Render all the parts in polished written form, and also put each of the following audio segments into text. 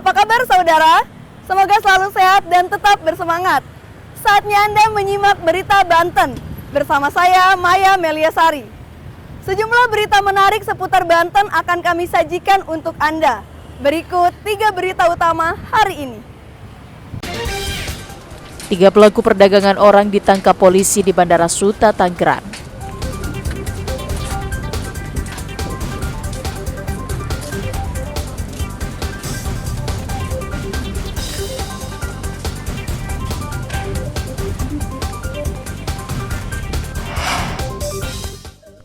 Apa kabar saudara? Semoga selalu sehat dan tetap bersemangat. Saatnya Anda menyimak berita Banten bersama saya Maya Meliasari. Sejumlah berita menarik seputar Banten akan kami sajikan untuk Anda. Berikut 3 berita utama hari ini. 3 pelaku perdagangan orang ditangkap polisi di Bandara Suta, Tangerang.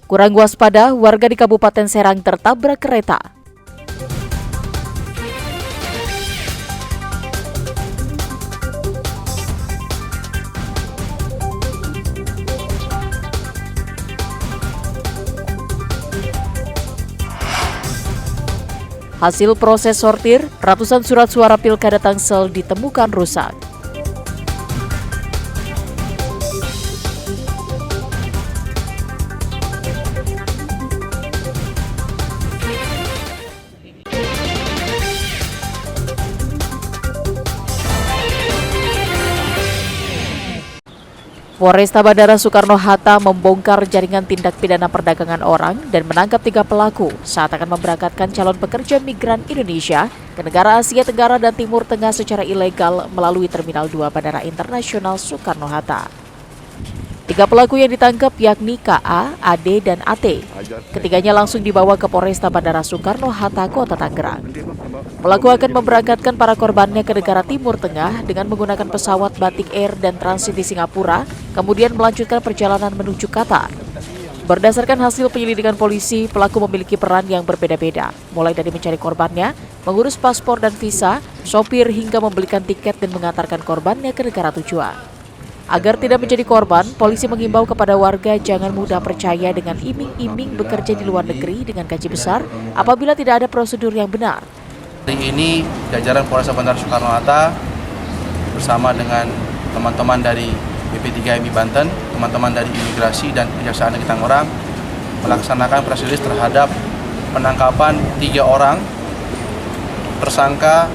Kurang waspada, warga di Kabupaten Serang tertabrak kereta. Hasil proses sortir, ratusan surat suara Pilkada Tangsel ditemukan rusak. Polresta Bandara Soekarno-Hatta membongkar jaringan tindak pidana perdagangan orang dan menangkap 3 pelaku saat akan memberangkatkan calon pekerja migran Indonesia ke negara Asia Tenggara dan Timur Tengah secara ilegal melalui Terminal 2 Bandara Internasional Soekarno-Hatta. 3 pelaku yang ditangkap yakni KA, AD, dan AT. Ketiganya langsung dibawa ke Polresta Bandara Soekarno-Hatta, Kota Tangerang. Pelaku akan memberangkatkan para korbannya ke negara Timur Tengah dengan menggunakan pesawat Batik Air dan transit di Singapura, kemudian melanjutkan perjalanan menuju Qatar. Berdasarkan hasil penyelidikan polisi, pelaku memiliki peran yang berbeda-beda, mulai dari mencari korbannya, mengurus paspor dan visa, sopir, hingga membelikan tiket dan mengantarkan korbannya ke negara tujuan. Agar tidak menjadi korban, polisi mengimbau kepada warga jangan mudah percaya dengan iming-iming bekerja di luar negeri dengan gaji besar apabila tidak ada prosedur yang benar. Hari ini jajaran Polresta Bandara Soekarno-Hatta bersama dengan teman-teman dari BP3MI Banten, teman-teman dari Imigrasi dan Kejaksaan Negeri Tangerang melaksanakan press release terhadap penangkapan 3 orang tersangka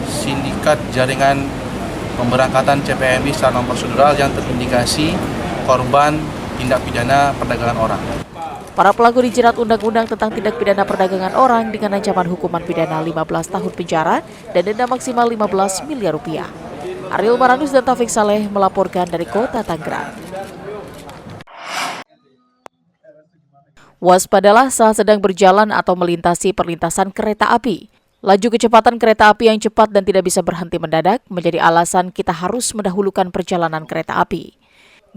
sindikat jaringan pemberangkatan CPMI secara non-prosedural yang terindikasi korban tindak pidana perdagangan orang. Para pelaku dijerat Undang-Undang tentang Tindak Pidana Perdagangan Orang dengan ancaman hukuman pidana 15 tahun penjara dan denda maksimal 15 miliar rupiah. Ariel Maranus dan Taufik Saleh melaporkan dari Kota Tangerang. Waspadalah saat sedang berjalan atau melintasi perlintasan kereta api. Laju kecepatan kereta api yang cepat dan tidak bisa berhenti mendadak menjadi alasan kita harus mendahulukan perjalanan kereta api.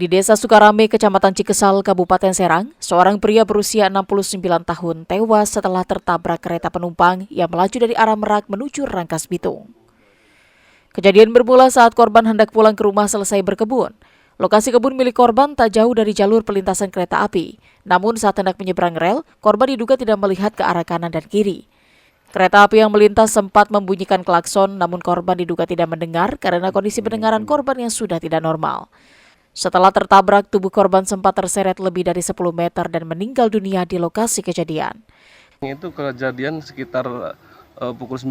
Di Desa Sukarame, Kecamatan Cikesal, Kabupaten Serang, seorang pria berusia 69 tahun tewas setelah tertabrak kereta penumpang yang melaju dari arah Merak menuju Rangkas Bitung. Kejadian bermula saat korban hendak pulang ke rumah selesai berkebun. Lokasi kebun milik korban tak jauh dari jalur perlintasan kereta api. Namun saat hendak menyeberang rel, korban diduga tidak melihat ke arah kanan dan kiri. Kereta api yang melintas sempat membunyikan klakson, namun korban diduga tidak mendengar karena kondisi pendengaran korban yang sudah tidak normal. Setelah tertabrak, tubuh korban sempat terseret lebih dari 10 meter dan meninggal dunia di lokasi kejadian. Itu kejadian sekitar pukul 9.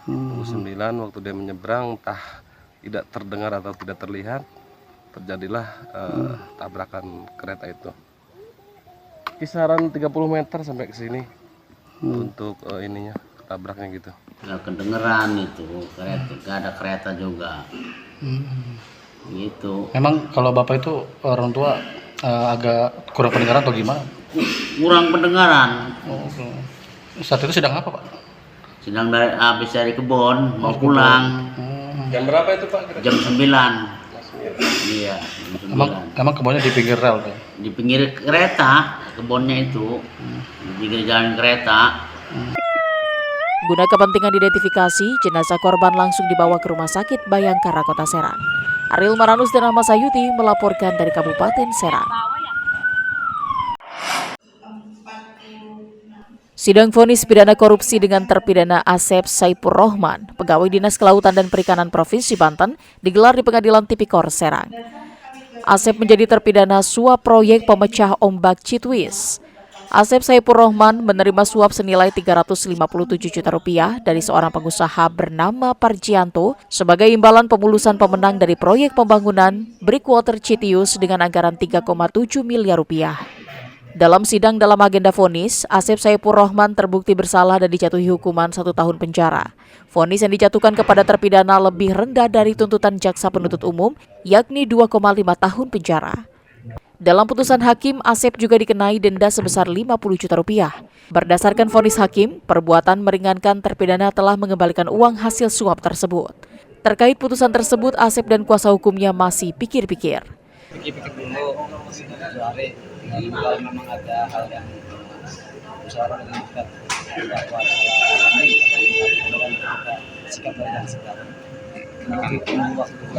Pukul 9 waktu dia menyeberang, entah tidak terdengar atau tidak terlihat, terjadilah tabrakan kereta itu. Kisaran 30 meter sampai ke sini. Untuk ininya tabraknya gitu. Nggak kedengeran itu kereta, nggak ada kereta juga. Gitu. Memang kalau bapak itu orang tua agak kurang pendengaran atau gimana? Kurang pendengaran. Oh, saat itu sedang apa pak? Sedang habis dari kebun mau pulang. Jam berapa itu pak? Jam 9. Iya. Jam 9. Emang kebunnya di pinggir rel tuh? Di pinggir kereta kebunnya itu. Di pinggir jalan kereta. Guna kepentingan identifikasi, jenazah korban langsung dibawa ke Rumah Sakit Bayangkara, Kota Serang. Ariel Maranus dan Ahmad Sayuti melaporkan dari Kabupaten Serang. Sidang vonis pidana korupsi dengan terpidana Asep Saipur Rohman, pegawai Dinas Kelautan dan Perikanan Provinsi Banten, digelar di Pengadilan Tipikor Serang. Asep menjadi terpidana suap proyek pemecah ombak Citwis. Asep Saipur Rohman menerima suap senilai 357 juta rupiah dari seorang pengusaha bernama Parjianto sebagai imbalan pemulusan pemenang dari proyek pembangunan Breakwater Citius dengan anggaran 3,7 miliar rupiah. Dalam sidang dalam agenda vonis, Asep Saipur Rohman terbukti bersalah dan dijatuhi hukuman 1 tahun penjara. Vonis yang dijatuhkan kepada terpidana lebih rendah dari tuntutan jaksa penuntut umum, yakni 2,5 tahun penjara. Dalam putusan hakim, Asep juga dikenai denda sebesar 50 juta rupiah. Berdasarkan vonis hakim, perbuatan meringankan terpidana telah mengembalikan uang hasil suap tersebut. Terkait putusan tersebut, Asep dan kuasa hukumnya masih pikir-pikir. Pikir-pikir dulu, hari kalau memang ada hal yang musyawarah dengan kita bahwa salah sikap yang sedang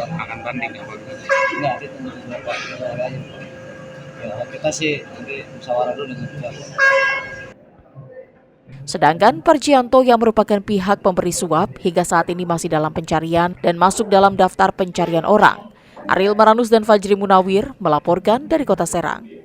akan banding enggak kita sih nanti musyawarah dulu dengan kita. Sedangkan Parjianto yang merupakan pihak pemberi suap hingga saat ini masih dalam pencarian dan masuk dalam daftar pencarian orang. Ariel Maranus dan Fajri Munawir melaporkan dari Kota Serang.